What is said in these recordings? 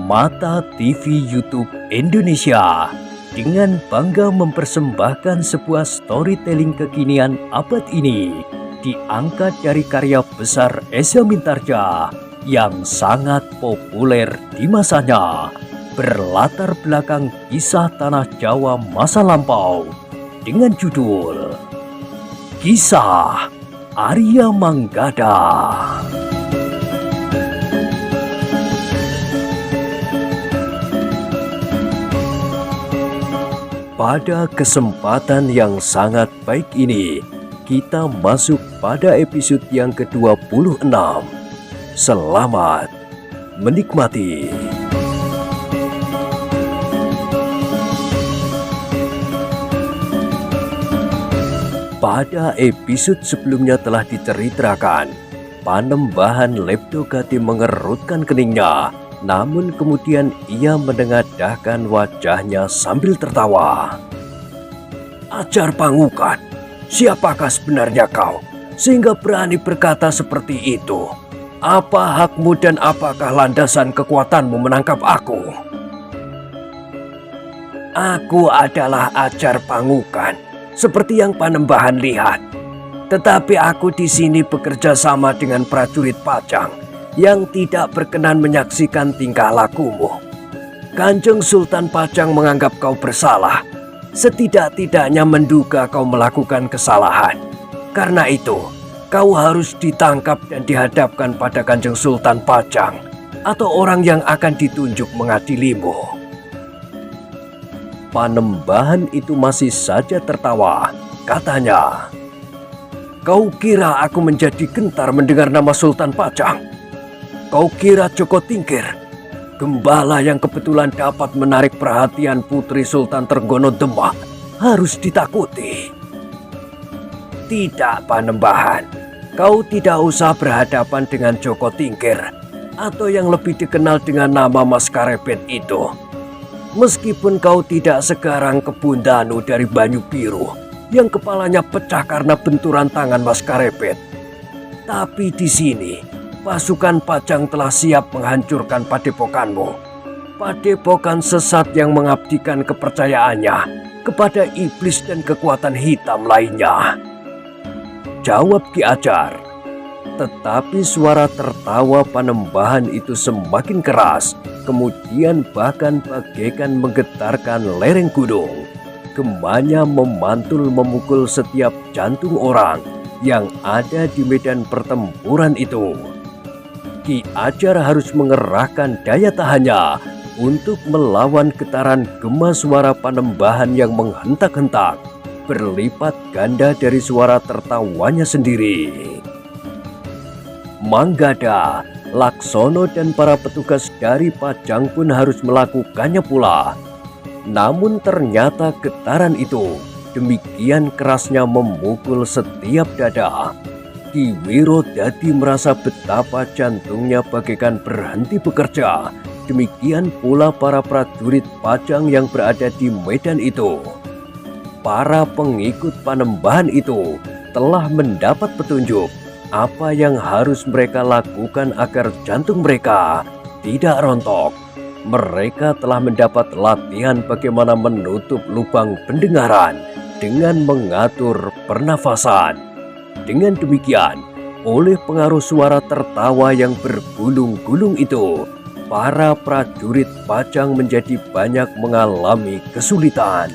Mata TV YouTube Indonesia dengan bangga mempersembahkan sebuah storytelling kekinian abad ini diangkat dari karya besar Eza Mintarja yang sangat populer di masanya, berlatar belakang kisah tanah Jawa masa lampau dengan judul Kisah Arya Manggada. Pada kesempatan yang sangat baik ini, kita masuk pada episode yang ke-26. Selamat menikmati. Pada episode sebelumnya telah diceritakan, Panembahan Leptogati mengerutkan keningnya. Namun kemudian ia menengadahkan wajahnya sambil tertawa. Ajar Pangukan, siapakah sebenarnya kau sehingga berani berkata seperti itu? Apa hakmu dan apakah landasan kekuatanmu menangkap aku? Aku adalah Ajar Pangukan, seperti yang Panembahan lihat. Tetapi aku di sini bekerja sama dengan prajurit Pajang yang tidak berkenan menyaksikan tingkah lakumu. Kanjeng Sultan Pajang menganggap kau bersalah, setidak-tidaknya menduga kau melakukan kesalahan. Karena itu, kau harus ditangkap dan dihadapkan pada Kanjeng Sultan Pajang atau orang yang akan ditunjuk mengadilimu. Panembahan itu masih saja tertawa. Katanya, kau kira aku menjadi gentar mendengar nama Sultan Pajang? Kau kira Joko Tingkir, gembala yang kebetulan dapat menarik perhatian Putri Sultan Trenggono Demak, harus ditakuti? Tidak, Panembahan. Kau tidak usah berhadapan dengan Joko Tingkir atau yang lebih dikenal dengan nama Mas Karepet itu. Meskipun kau tidak sekarang Kebundanu dari Banyu Biru yang kepalanya pecah karena benturan tangan Mas Karepet, tapi di sini pasukan Pajang telah siap menghancurkan padepokanmu. Padepokan sesat yang mengabdikan kepercayaannya kepada iblis dan kekuatan hitam lainnya. Jawab Ki Ajar. Tetapi suara tertawa Panembahan itu semakin keras, kemudian bahkan bagaikan menggetarkan lereng gunung. Gemanya memantul memukul setiap jantung orang yang ada di medan pertempuran itu. Ki Ajar harus mengerahkan daya tahannya untuk melawan getaran gema suara Panembahan yang menghentak-hentak, berlipat ganda dari suara tertawanya sendiri. Manggada, Laksono dan para petugas dari Pajang pun harus melakukannya pula. Namun ternyata getaran itu demikian kerasnya memukul setiap dada. Ki Wirodadi merasa betapa jantungnya bagaikan berhenti bekerja. Demikian pula para prajurit Pajang yang berada di medan itu. Para pengikut Panembahan itu telah mendapat petunjuk apa yang harus mereka lakukan agar jantung mereka tidak rontok. Mereka telah mendapat latihan bagaimana menutup lubang pendengaran dengan mengatur pernafasan. Dengan demikian, oleh pengaruh suara tertawa yang bergulung-gulung itu, para prajurit Pajang menjadi banyak mengalami kesulitan.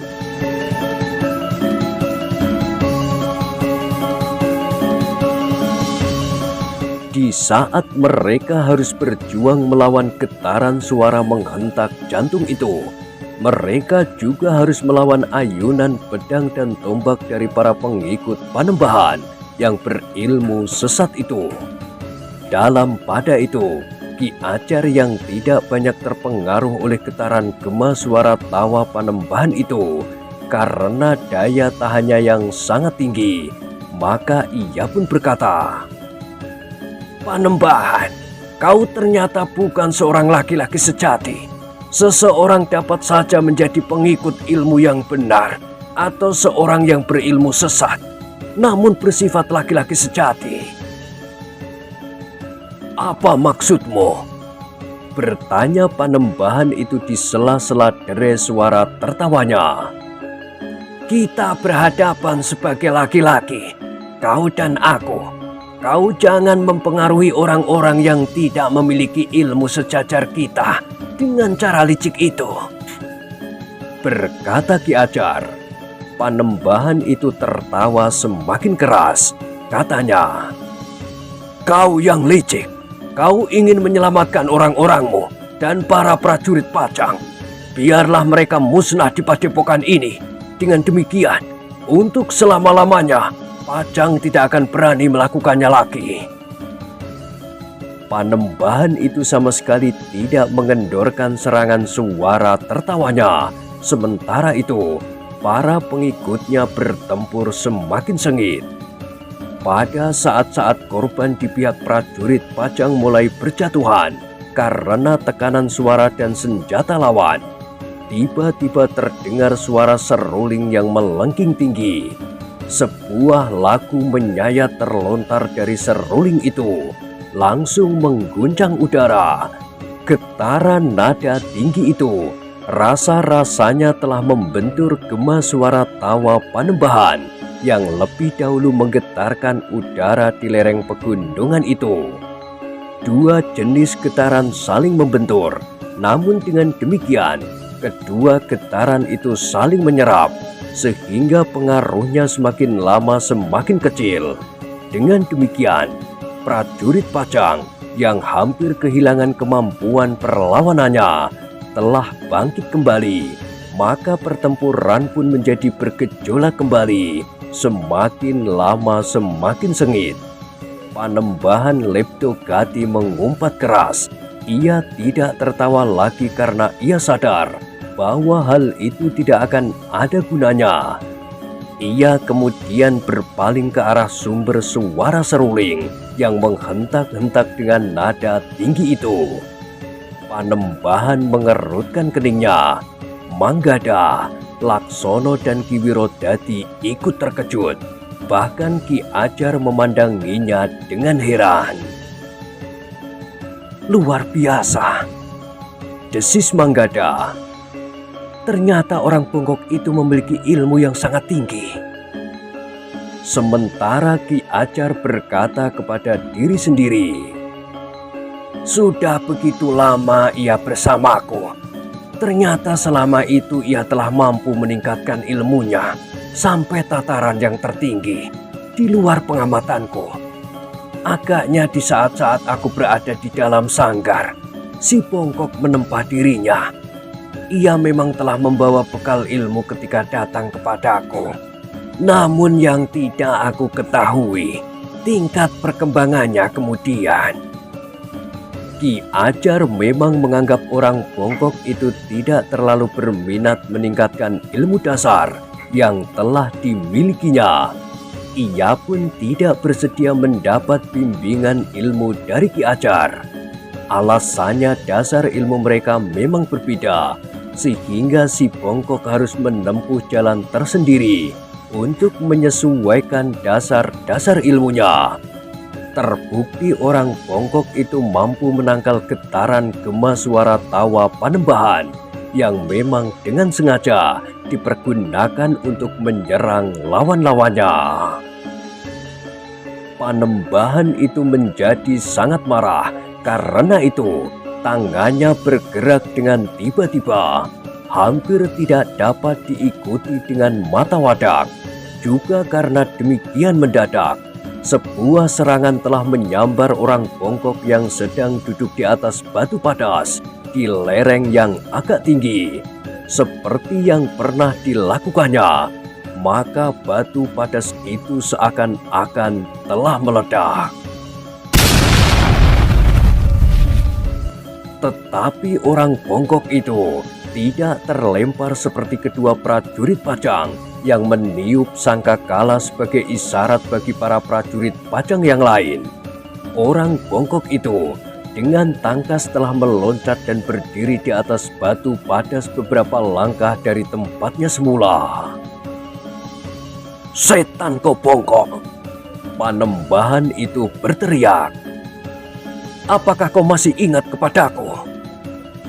Di saat mereka harus berjuang melawan getaran suara menghentak jantung itu, mereka juga harus melawan ayunan pedang dan tombak dari para pengikut Panembahan yang berilmu sesat itu. Dalam pada itu, Ki Ajar yang tidak banyak terpengaruh oleh getaran gema suara tawa Panembahan itu karena daya tahannya yang sangat tinggi, maka ia pun berkata, Panembahan, kau ternyata bukan seorang laki-laki sejati. Seseorang dapat saja menjadi pengikut ilmu yang benar atau seorang yang berilmu sesat, namun bersifat laki-laki sejati. Apa maksudmu? Bertanya Panembahan itu di sela-sela derai suara tertawanya. Kita berhadapan sebagai laki-laki, kau dan aku. Kau jangan mempengaruhi orang-orang yang tidak memiliki ilmu sejajar kita dengan cara licik itu, berkata Ki Ajar. Panembahan itu tertawa semakin keras. Katanya, kau yang licik. Kau ingin menyelamatkan orang-orangmu dan para prajurit Pajang. Biarlah mereka musnah di padepokan ini. Dengan demikian, untuk selama-lamanya, Pajang tidak akan berani melakukannya lagi. Panembahan itu sama sekali tidak mengendorkan serangan suara tertawanya. Sementara itu, para pengikutnya bertempur semakin sengit. Pada saat-saat korban di pihak prajurit Pajang mulai berjatuhan karena tekanan suara dan senjata lawan, tiba-tiba terdengar suara seruling yang melengking tinggi. Sebuah lagu menyayat terlontar dari seruling itu, langsung mengguncang udara. Getaran nada tinggi itu rasa-rasanya telah membentur gema suara tawa Panembahan yang lebih dahulu menggetarkan udara di lereng pegunungan itu. Dua jenis getaran saling membentur, namun dengan demikian kedua getaran itu saling menyerap, sehingga pengaruhnya semakin lama semakin kecil. Dengan demikian, prajurit Pajang yang hampir kehilangan kemampuan perlawanannya telah bangkit kembali. Maka pertempuran pun menjadi bergejolak kembali. Semakin lama semakin sengit. Panembahan Leptogati mengumpat keras. Ia tidak tertawa lagi karena ia sadar bahwa hal itu tidak akan ada gunanya. Ia kemudian berpaling ke arah sumber suara seruling yang menghentak-hentak dengan nada tinggi itu. Panembahan mengerutkan keningnya. Manggada, Laksono dan Ki Wirodadi ikut terkejut. Bahkan Ki Ajar memandanginya dengan heran. Luar biasa, desis Manggada. Ternyata orang bongkok itu memiliki ilmu yang sangat tinggi. Sementara Ki Ajar berkata kepada diri sendiri, sudah begitu lama ia bersamaku. Ternyata selama itu ia telah mampu meningkatkan ilmunya sampai tataran yang tertinggi di luar pengamatanku. Agaknya di saat-saat aku berada di dalam sanggar, si bongkok menempa dirinya. Ia memang telah membawa bekal ilmu ketika datang kepadaku. Namun yang tidak aku ketahui, tingkat perkembangannya kemudian. Ki Ajar memang menganggap orang bongkok itu tidak terlalu berminat meningkatkan ilmu dasar yang telah dimilikinya. Ia pun tidak bersedia mendapat bimbingan ilmu dari Ki Ajar. Alasannya dasar ilmu mereka memang berbeda, sehingga si bongkok harus menempuh jalan tersendiri untuk menyesuaikan dasar-dasar ilmunya. Terbukti orang bongkok itu mampu menangkal getaran gema suara tawa Panembahan yang memang dengan sengaja dipergunakan untuk menyerang lawan-lawannya. Panembahan itu menjadi sangat marah. Karena itu, tangannya bergerak dengan tiba-tiba, hampir tidak dapat diikuti dengan mata wadak. Juga karena demikian mendadak, sebuah serangan telah menyambar orang bongkok yang sedang duduk di atas batu padas di lereng yang agak tinggi. Seperti yang pernah dilakukannya, maka batu padas itu seakan-akan telah meledak. Tetapi orang bongkok itu tidak terlempar seperti kedua prajurit Pajang yang meniup sangkakala sebagai isyarat bagi para prajurit Pajang yang lain. Orang bongkok itu dengan tangkas telah meloncat dan berdiri di atas batu padas beberapa langkah dari tempatnya semula. Setan kau bongkok! Panembahan itu berteriak. Apakah kau masih ingat kepadaku?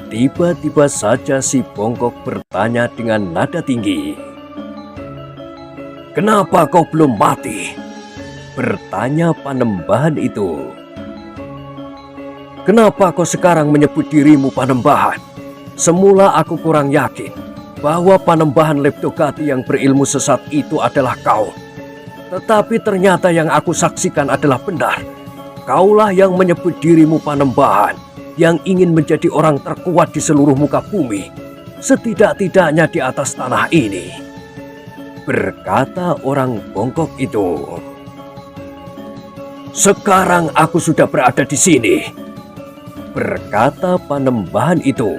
Tiba-tiba saja si bongkok bertanya dengan nada tinggi. "Kenapa kau belum mati?" bertanya Panembahan itu. "Kenapa kau sekarang menyebut dirimu Panembahan? Semula aku kurang yakin bahwa Panembahan Leptogati yang berilmu sesat itu adalah kau. Tetapi ternyata yang aku saksikan adalah benar. Kaulah yang menyebut dirimu Panembahan, yang ingin menjadi orang terkuat di seluruh muka bumi, setidak-tidaknya di atas tanah ini," berkata orang bongkok itu. "Sekarang aku sudah berada di sini," berkata Panembahan itu.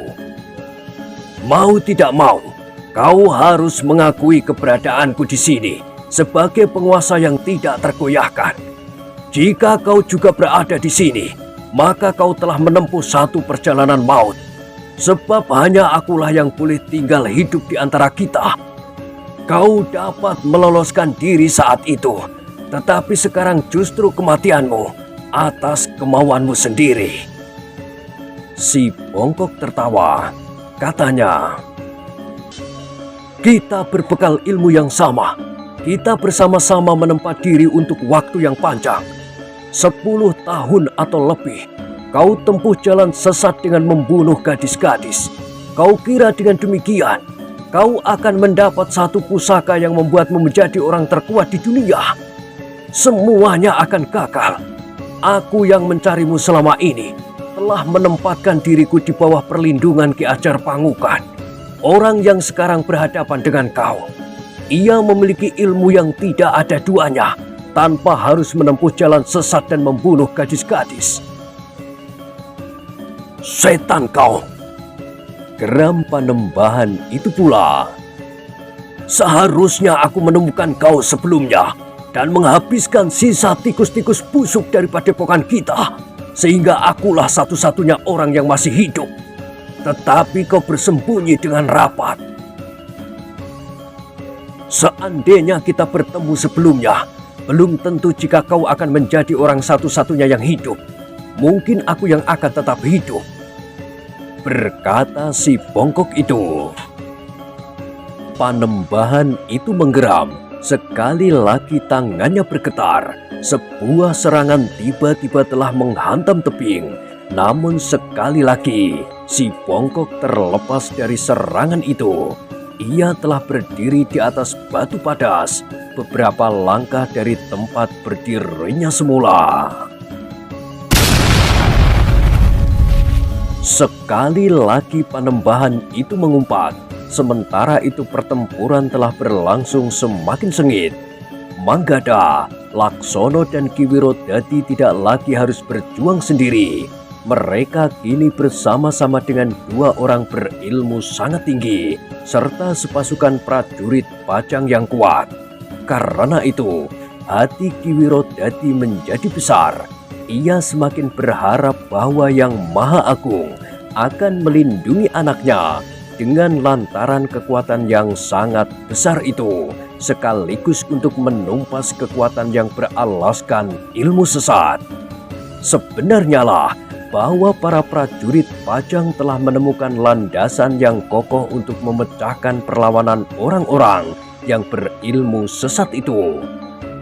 "Mau tidak mau, kau harus mengakui keberadaanku di sini sebagai penguasa yang tidak tergoyahkan. Jika kau juga berada di sini, maka kau telah menempuh satu perjalanan maut. Sebab hanya akulah yang boleh tinggal hidup di antara kita. Kau dapat meloloskan diri saat itu, tetapi sekarang justru kematianmu atas kemauanmu sendiri." Si bongkok tertawa. Katanya, "Kita berbekal ilmu yang sama. Kita bersama-sama menempa diri untuk waktu yang panjang. 10 tahun atau lebih, kau tempuh jalan sesat dengan membunuh gadis-gadis. Kau kira dengan demikian, kau akan mendapat satu pusaka yang membuatmu menjadi orang terkuat di dunia? Semuanya akan gagal. Aku yang mencarimu selama ini telah menempatkan diriku di bawah perlindungan Ki Ajar Pangukan, orang yang sekarang berhadapan dengan kau. Ia memiliki ilmu yang tidak ada duanya, tanpa harus menempuh jalan sesat dan membunuh gadis-gadis." "Setan kau!" geram Panembahan itu pula. "Seharusnya aku menemukan kau sebelumnya dan menghabiskan sisa tikus-tikus busuk dari padepokan kita, sehingga akulah satu-satunya orang yang masih hidup. Tetapi kau bersembunyi dengan rapat. Seandainya kita bertemu sebelumnya, belum tentu jika kau akan menjadi orang satu-satunya yang hidup. Mungkin aku yang akan tetap hidup," berkata si bongkok itu. Panembahan itu menggeram. Sekali lagi tangannya bergetar. Sebuah serangan tiba-tiba telah menghantam tebing. Namun sekali lagi si bongkok terlepas dari serangan itu. Ia telah berdiri di atas batu padas, beberapa langkah dari tempat berdirinya semula. Sekali lagi Panembahan itu mengumpat. Sementara itu pertempuran telah berlangsung semakin sengit. Manggada, Laksono dan Ki Wirodadi tidak lagi harus berjuang sendiri. Mereka kini bersama-sama dengan 2 orang berilmu sangat tinggi, serta sepasukan prajurit Pajang yang kuat. Karena itu, hati Ki Wirodadi menjadi besar. Ia semakin berharap bahwa Yang Maha Agung akan melindungi anaknya dengan lantaran kekuatan yang sangat besar itu, sekaligus untuk menumpas kekuatan yang beralaskan ilmu sesat. Sebenarnya lah bahwa para prajurit Pajang telah menemukan landasan yang kokoh untuk memecahkan perlawanan orang-orang yang berilmu sesat itu.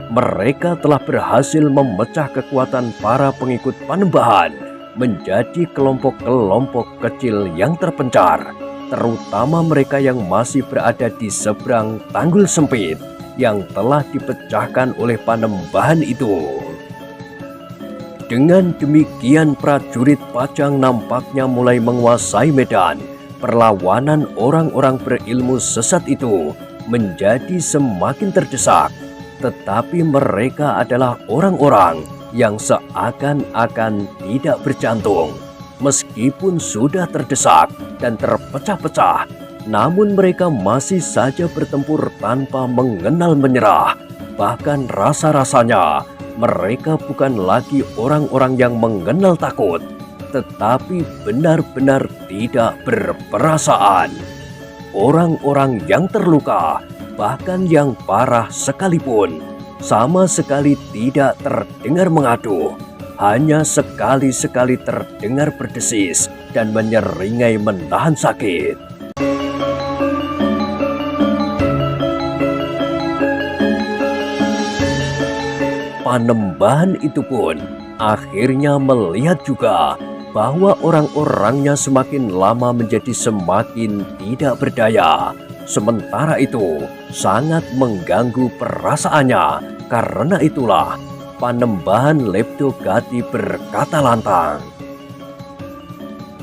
Mereka telah berhasil memecah kekuatan para pengikut Panembahan menjadi kelompok-kelompok kecil yang terpencar, terutama mereka yang masih berada di seberang tanggul sempit yang telah dipecahkan oleh Panembahan itu. Dengan demikian prajurit Pajang nampaknya mulai menguasai medan. Perlawanan orang-orang berilmu sesat itu menjadi semakin terdesak. Tetapi mereka adalah orang-orang yang seakan-akan tidak berjantung. Meskipun sudah terdesak dan terpecah-pecah, namun mereka masih saja bertempur tanpa mengenal menyerah. Bahkan rasa-rasanya mereka bukan lagi orang-orang yang mengenal takut, tetapi benar-benar tidak berperasaan. Orang-orang yang terluka, bahkan yang parah sekalipun, sama sekali tidak terdengar mengadu. hanya sekali-sekali terdengar berdesis dan menyeringai menahan sakit. Panembahan itu pun akhirnya melihat juga bahwa orang-orangnya semakin lama menjadi semakin tidak berdaya. Sementara itu sangat mengganggu perasaannya. Karena itulah Panembahan Leptogati berkata lantang,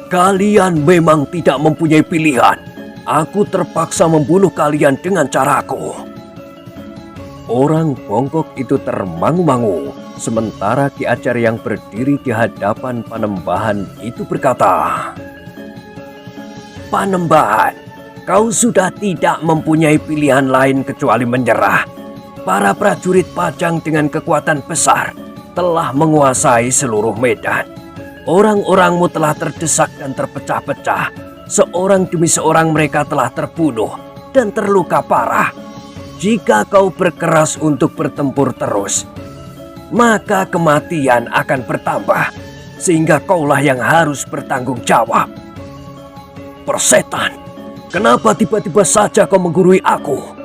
"Kalian memang tidak mempunyai pilihan. Aku terpaksa membunuh kalian dengan caraku." Orang bongkok itu termangu-mangu, sementara Ki Ajar yang berdiri di hadapan Panembahan itu berkata, "Panembahan, kau sudah tidak mempunyai pilihan lain kecuali menyerah. Para prajurit Pajang dengan kekuatan besar telah menguasai seluruh medan. Orang-orangmu telah terdesak dan terpecah-pecah. Seorang demi seorang mereka telah terbunuh dan terluka parah. Jika kau berkeras untuk bertempur terus, maka kematian akan bertambah, sehingga kaulah yang harus bertanggung jawab." "Persetan, kenapa tiba-tiba saja kau menggurui aku?"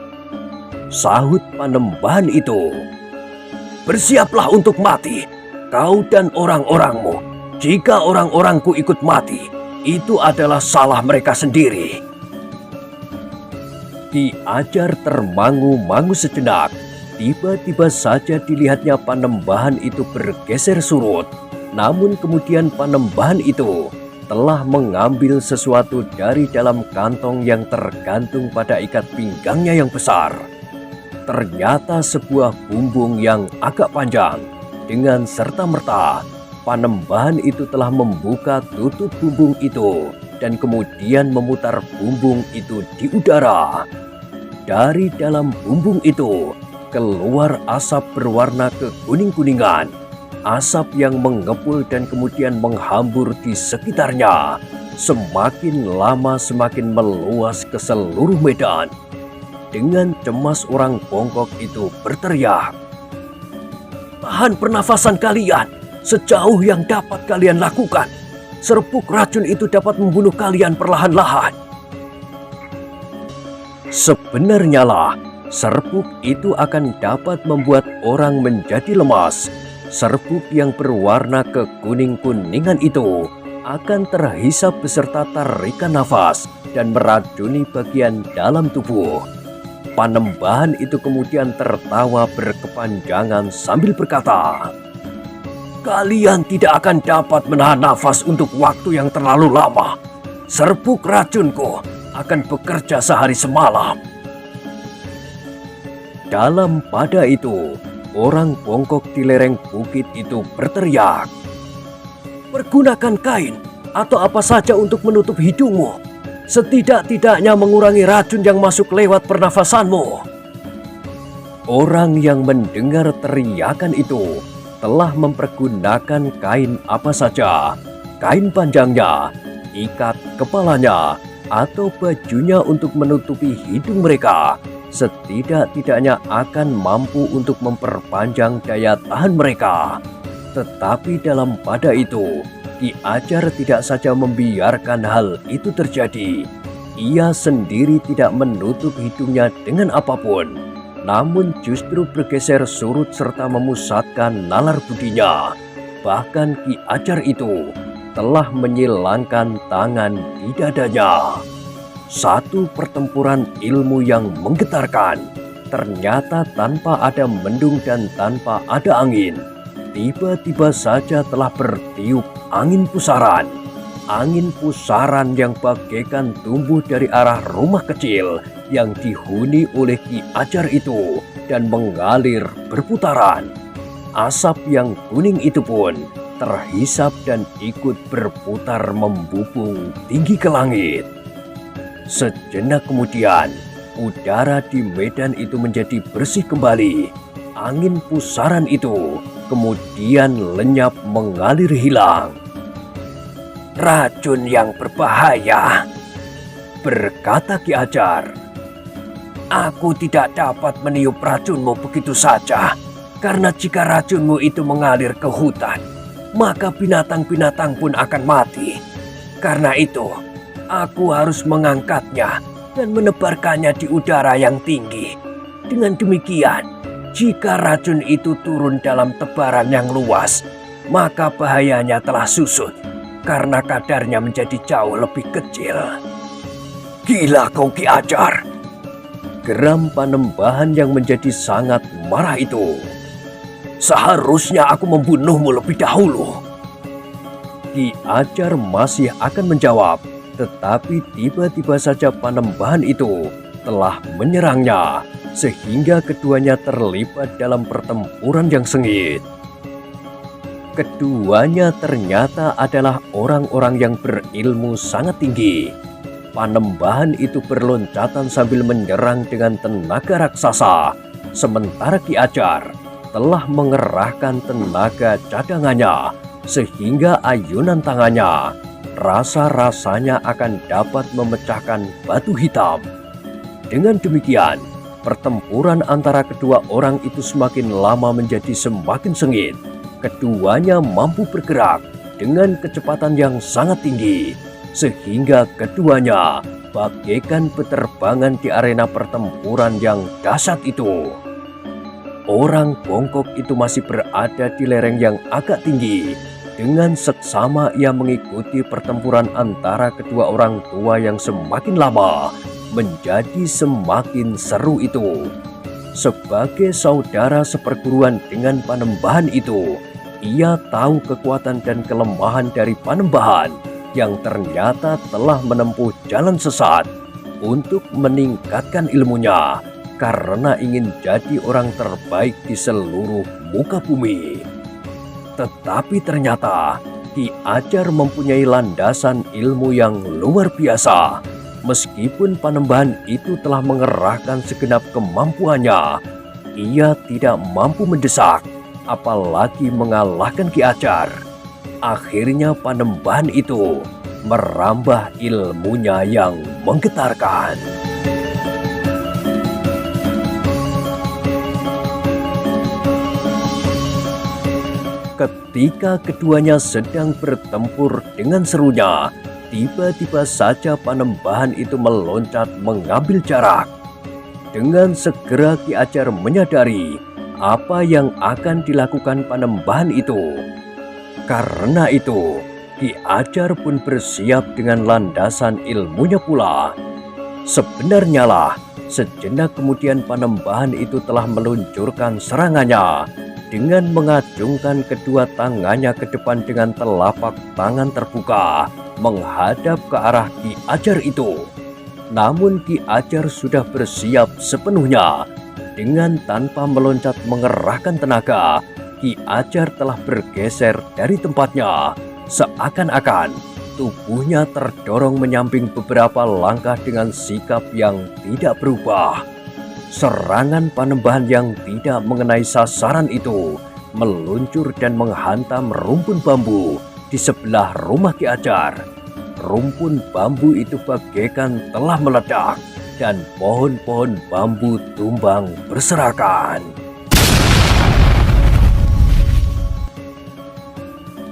sahut Panembahan itu. "Bersiaplah untuk mati, kau dan orang-orangmu. Jika orang-orangku ikut mati, itu adalah salah mereka sendiri." Ki Ajar termangu-mangu sejenak. Tiba-tiba saja dilihatnya Panembahan itu bergeser surut. Namun kemudian Panembahan itu telah mengambil sesuatu dari dalam kantong yang tergantung pada ikat pinggangnya yang besar. Ternyata sebuah bumbung yang agak panjang. Dengan serta-merta Panembahan itu telah membuka tutup bumbung itu dan kemudian memutar bumbung itu di udara. Dari dalam bumbung itu keluar asap berwarna kekuning-kuningan. Asap yang mengepul dan kemudian menghambur di sekitarnya. Semakin lama semakin meluas ke seluruh medan. Dengan cemas orang bongkok itu berteriak, "Tahan pernafasan kalian sejauh yang dapat kalian lakukan. Serbuk racun itu dapat membunuh kalian perlahan-lahan." Sebenarnya lah, serbuk itu akan dapat membuat orang menjadi lemas. Serbuk yang berwarna kekuning-kuningan itu akan terhisap beserta tarikan nafas dan meracuni bagian dalam tubuh. Panembahan itu kemudian tertawa berkepanjangan sambil berkata, "Kalian tidak akan dapat menahan nafas untuk waktu yang terlalu lama. Serbuk racunku akan bekerja sehari semalam." Dalam pada itu, orang bongkok di lereng bukit itu berteriak, "Pergunakan kain atau apa saja untuk menutup hidungmu. Setidak-tidaknya mengurangi racun yang masuk lewat pernafasanmu." Orang yang mendengar teriakan itu telah mempergunakan kain apa saja, kain panjangnya, ikat kepalanya, atau bajunya untuk menutupi hidung mereka. Setidak-tidaknya akan mampu untuk memperpanjang daya tahan mereka. Tetapi dalam pada itu, Ki Ajar tidak saja membiarkan hal itu terjadi. Ia sendiri tidak menutup hidungnya dengan apapun, namun justru bergeser surut serta memusatkan nalar budinya. Bahkan Ki Ajar itu telah menyilangkan tangan di dadanya. Satu pertempuran ilmu yang menggetarkan. Ternyata tanpa ada mendung dan tanpa ada angin, tiba-tiba saja telah bertiup angin pusaran. Angin pusaran yang bagaikan tumbuh dari arah rumah kecil yang dihuni oleh Ki Ajar itu dan mengalir berputaran. Asap yang kuning itu pun terhisap dan ikut berputar membubung tinggi ke langit. Sejenak kemudian, udara di medan itu menjadi bersih kembali. Angin pusaran itu kemudian lenyap mengalir hilang. "Racun yang berbahaya," berkata Ki Ajar. "Aku tidak dapat meniup racunmu begitu saja, karena jika racunmu itu mengalir ke hutan, maka binatang-binatang pun akan mati. Karena itu, aku harus mengangkatnya dan menebarkannya di udara yang tinggi. Dengan demikian, jika racun itu turun dalam tebaran yang luas, maka bahayanya telah susut karena kadarnya menjadi jauh lebih kecil. Gila kau Ki Ajar! Geram Panembahan yang menjadi sangat marah itu. Seharusnya aku membunuhmu lebih dahulu. Ki Ajar masih akan menjawab, tetapi tiba-tiba saja Panembahan itu telah menyerangnya, sehingga keduanya terlibat dalam pertempuran yang sengit. Keduanya ternyata adalah orang-orang yang berilmu sangat tinggi. Panembahan itu berloncatan sambil menyerang dengan tenaga raksasa, sementara Ki Ajar telah mengerahkan tenaga cadangannya, sehingga ayunan tangannya rasa-rasanya akan dapat memecahkan batu hitam. Dengan demikian, pertempuran antara kedua orang itu semakin lama menjadi semakin sengit. Keduanya mampu bergerak dengan kecepatan yang sangat tinggi, sehingga keduanya bagaikan beterbangan di arena pertempuran yang dahsyat itu. Orang bongkok itu masih berada di lereng yang agak tinggi. Dengan seksama ia mengikuti pertempuran antara kedua orang tua yang semakin lama menjadi semakin seru itu. Sebagai saudara seperguruan dengan Panembahan itu, ia tahu kekuatan dan kelemahan dari Panembahan yang ternyata telah menempuh jalan sesat untuk meningkatkan ilmunya karena ingin jadi orang terbaik di seluruh muka bumi. Tetapi ternyata Ki Ajar mempunyai landasan ilmu yang luar biasa. Meskipun Panembahan itu telah mengerahkan segenap kemampuannya, ia tidak mampu mendesak, apalagi mengalahkan Ki Ajar. Akhirnya Panembahan itu merambah ilmunya yang menggetarkan. Ketika keduanya sedang bertempur dengan serunya, tiba-tiba saja Panembahan itu meloncat mengambil jarak. Dengan segera Ki Ajar menyadari apa yang akan dilakukan Panembahan itu. Karena itu, Ki Ajar pun bersiap dengan landasan ilmunya pula. Sebenarnya lah, sejenak kemudian Panembahan itu telah meluncurkan serangannya dengan mengacungkan kedua tangannya ke depan dengan telapak tangan terbuka menghadap ke arah Ki Ajar itu. Namun Ki Ajar sudah bersiap sepenuhnya. Dengan tanpa meloncat mengerahkan tenaga, Ki Ajar telah bergeser dari tempatnya. Seakan-akan tubuhnya terdorong menyamping beberapa langkah dengan sikap yang tidak berubah. Serangan Panembahan yang tidak mengenai sasaran itu meluncur dan menghantam rumpun bambu di sebelah rumah Ki Ajar. Rumpun bambu itu bagaikan telah meledak dan pohon-pohon bambu tumbang berserakan.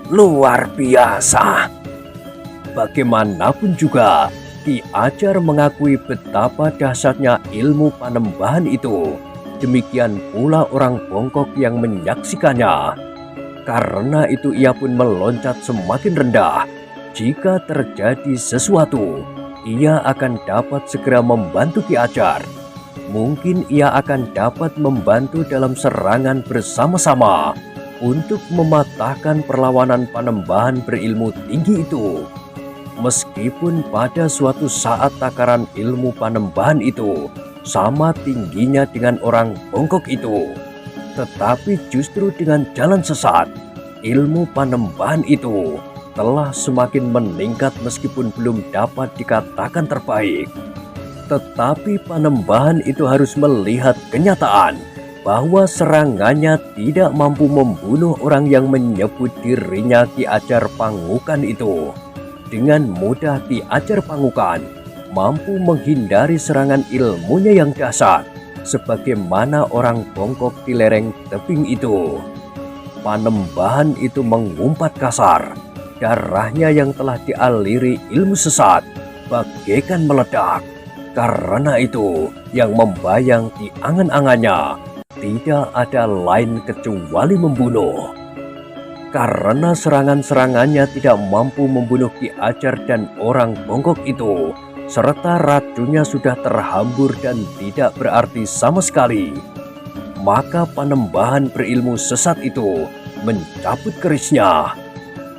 Luar biasa. Bagaimanapun juga, Ki Ajar mengakui betapa dahsyatnya ilmu Panembahan itu. Demikian pula orang bongkok yang menyaksikannya. Karena itu ia pun meloncat semakin rendah. Jika terjadi sesuatu, ia akan dapat segera membantu Ki Ajar. Mungkin ia akan dapat membantu dalam serangan bersama-sama untuk mematahkan perlawanan Panembahan berilmu tinggi itu. Meskipun pada suatu saat takaran ilmu Panembahan itu sama tingginya dengan orang bongkok itu, tetapi justru dengan jalan sesat, ilmu Panembahan itu telah semakin meningkat meskipun belum dapat dikatakan terbaik. Tetapi Panembahan itu harus melihat kenyataan bahwa serangannya tidak mampu membunuh orang yang menyebut dirinya Ki Ajar Pangukan itu. Dengan mudah Ki Ajar Pangukan mampu menghindari serangan ilmunya yang dahsyat, sebagaimana orang bongkok di lereng tebing itu. Panembahan itu mengumpat kasar. Darahnya yang telah dialiri ilmu sesat bagaikan meledak. Karena itu yang membayang di angan-angannya tidak ada lain kecuali membunuh. Karena serangan-serangannya tidak mampu membunuh Ki Ajar dan orang bongkok itu, serta racunnya sudah terhambur dan tidak berarti sama sekali, maka Panembahan berilmu sesat itu mencabut kerisnya.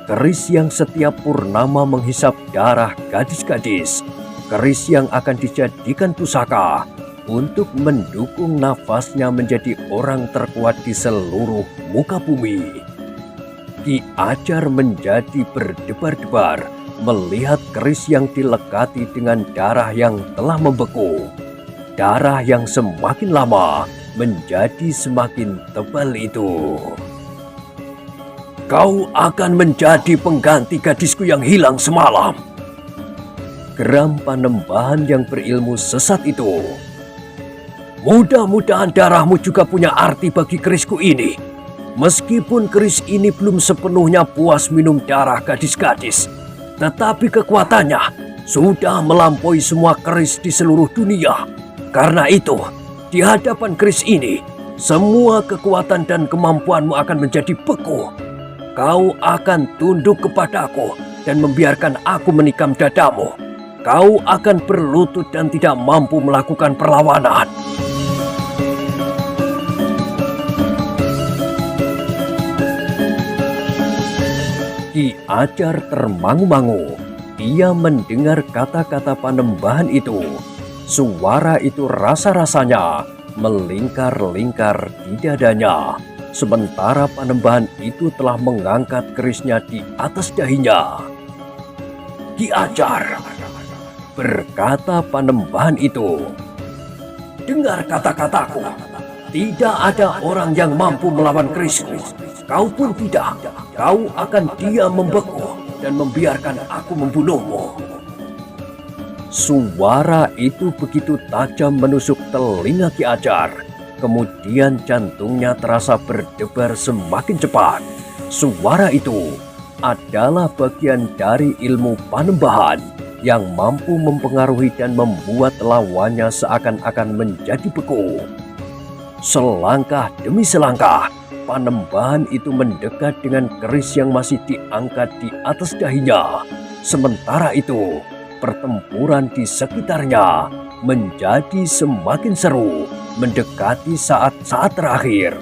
Keris yang setiap purnama menghisap darah gadis-gadis. Keris yang akan dijadikan pusaka untuk mendukung nafasnya menjadi orang terkuat di seluruh muka bumi. Ki Ajar menjadi berdebar-debar melihat keris yang dilekati dengan darah yang telah membeku. Darah yang semakin lama menjadi semakin tebal itu. "Kau akan menjadi pengganti gadisku yang hilang semalam," geram Panembahan yang berilmu sesat itu. "Mudah-mudahan darahmu juga punya arti bagi kerisku ini. Meskipun keris ini belum sepenuhnya puas minum darah gadis-gadis, tetapi kekuatannya sudah melampaui semua keris di seluruh dunia. Karena itu, di hadapan keris ini, semua kekuatan dan kemampuanmu akan menjadi beku. Kau akan tunduk kepadaku dan membiarkan aku menikam dadamu. Kau akan berlutut dan tidak mampu melakukan perlawanan." Ki Ajar termangu-mangu. Ia mendengar kata-kata Panembahan itu. Suara itu rasa-rasanya melingkar-lingkar di dadanya. Sementara Panembahan itu telah mengangkat kerisnya di atas dahinya. "Ki Ajar," berkata Panembahan itu, "dengar kata-kataku. Tidak ada orang yang mampu melawan kerisku. Kau pun tidak. Kau akan diam membeku dan membiarkan aku membunuhmu." Suara itu begitu tajam menusuk telinga Ki Ajar. Kemudian jantungnya terasa berdebar semakin cepat. Suara itu adalah bagian dari ilmu Panembahan yang mampu mempengaruhi dan membuat lawannya seakan-akan menjadi beku. Selangkah demi selangkah, Panembahan itu mendekat dengan keris yang masih diangkat di atas dahinya. Sementara itu, pertempuran di sekitarnya menjadi semakin seru, mendekati saat-saat terakhir.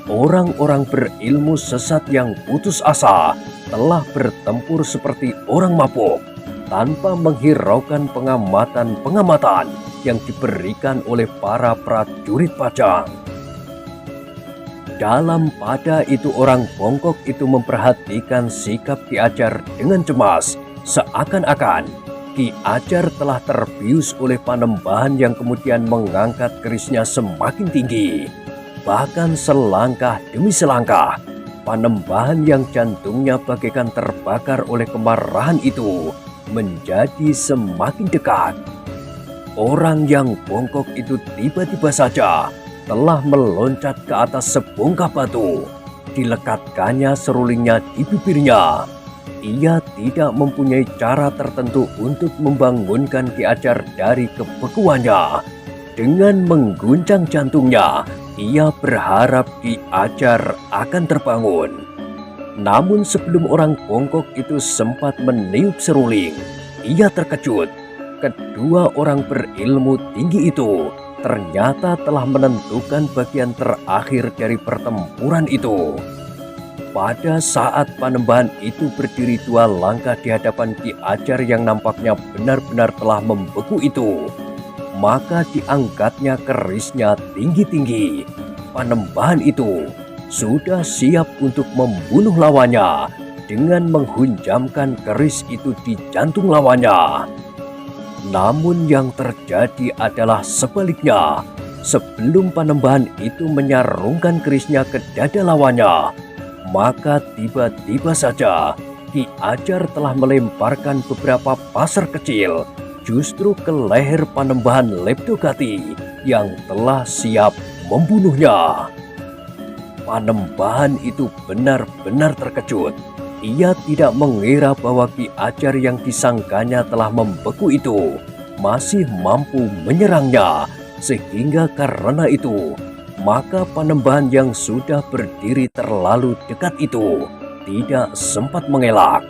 Orang-orang berilmu sesat yang putus asa telah bertempur seperti orang mabuk, tanpa menghiraukan pengamatan-pengamatan yang diberikan oleh para prajurit Pajang. Dalam pada itu orang bongkok itu memperhatikan sikap Ki Ajar dengan cemas, seakan-akan Ki Ajar telah terbius oleh Panembahan yang kemudian mengangkat kerisnya semakin tinggi. Bahkan selangkah demi selangkah, Panembahan yang jantungnya bagaikan terbakar oleh kemarahan itu menjadi semakin dekat. Orang yang bongkok itu tiba-tiba saja telah meloncat ke atas sebongkah batu. Dilekatkannya serulingnya di bibirnya. Ia tidak mempunyai cara tertentu untuk membangunkan Ki Ajar dari kebekuannya. Dengan mengguncang jantungnya, ia berharap Ki Ajar akan terbangun. Namun sebelum orang bongkok itu sempat meniup seruling, ia terkejut. Kedua orang berilmu tinggi itu ternyata telah menentukan bagian terakhir dari pertempuran itu. Pada saat Panembahan itu berdiri 2 langkah di hadapan Ki Ajar yang nampaknya benar-benar telah membeku itu, maka diangkatnya kerisnya tinggi-tinggi. Panembahan itu sudah siap untuk membunuh lawannya dengan menghunjamkan keris itu di jantung lawannya. Namun yang terjadi adalah sebaliknya. Sebelum Panembahan itu menyarungkan kerisnya ke dada lawannya, maka tiba-tiba saja Ki Ajar telah melemparkan beberapa pasar kecil justru ke leher Panembahan Leptogati yang telah siap membunuhnya. Panembahan itu benar-benar terkejut. Ia tidak mengira bahwa Ki Ajar yang disangkanya telah membeku itu masih mampu menyerangnya, sehingga karena itu maka Panembahan yang sudah berdiri terlalu dekat itu tidak sempat mengelak.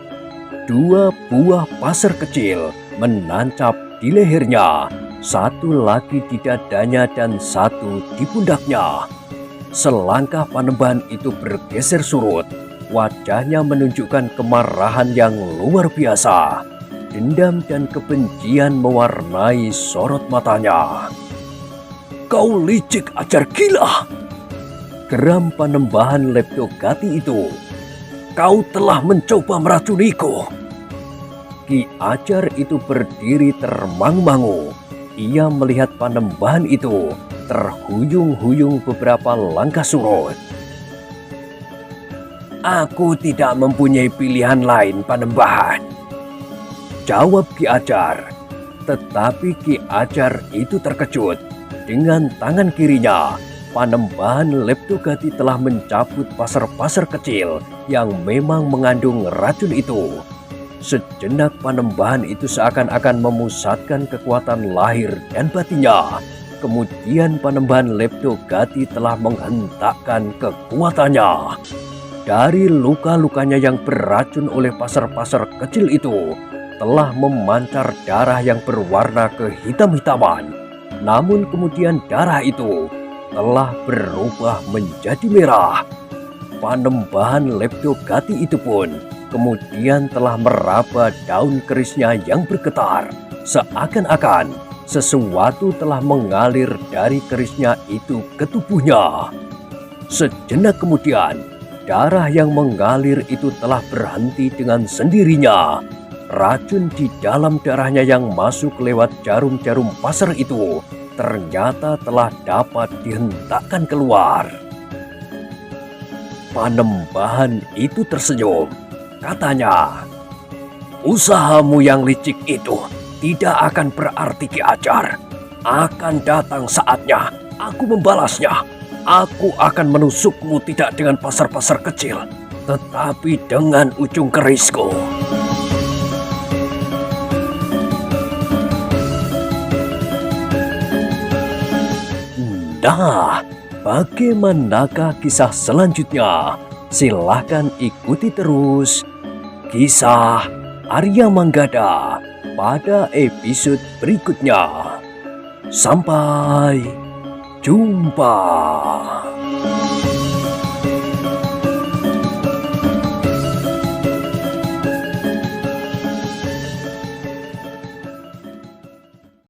Dua buah pasir kecil menancap di lehernya, satu lagi di dadanya dan satu di pundaknya. Selangkah Panembahan itu bergeser surut, wajahnya menunjukkan kemarahan yang luar biasa. Dendam dan kebencian mewarnai sorot matanya. "Kau licik, Ajar gila!" geram Panembahan Leptogati itu. "Kau telah mencoba meracuniku." Ki Ajar itu berdiri termangu-mangu. Ia melihat Panembahan itu terhuyung-huyung beberapa langkah surut. "Aku tidak mempunyai pilihan lain, Panembahan," jawab Ki Ajar. Tetapi Ki Ajar itu terkejut. Dengan tangan kirinya, Panembahan Leptogati telah mencabut pasir-pasir kecil yang memang mengandung racun itu. Sejenak Panembahan itu seakan-akan memusatkan kekuatan lahir dan batinnya. Kemudian Panembahan Leptogati telah menghentakkan kekuatannya. Dari luka-lukanya yang beracun oleh pasir-pasir kecil itu telah memancar darah yang berwarna kehitam-hitaman. Namun kemudian darah itu telah berubah menjadi merah. Panembahan Leptogati itu pun kemudian telah meraba daun kerisnya yang bergetar, seakan-akan sesuatu telah mengalir dari kerisnya itu ke tubuhnya. Sejenak kemudian, darah yang mengalir itu telah berhenti dengan sendirinya. Racun di dalam darahnya yang masuk lewat jarum-jarum pasir itu ternyata telah dapat dihentakkan keluar. Panembahan itu tersenyum. Katanya, "Usahamu yang licik itu tidak akan berarti, Ki Ajar. Akan datang saatnya aku membalasnya. Aku akan menusukmu tidak dengan pasar-pasar kecil, tetapi dengan ujung kerisku." Nah, bagaimanakah kisah selanjutnya? Silahkan ikuti terus kisah Arya Manggada pada episode berikutnya. Sampai jumpa.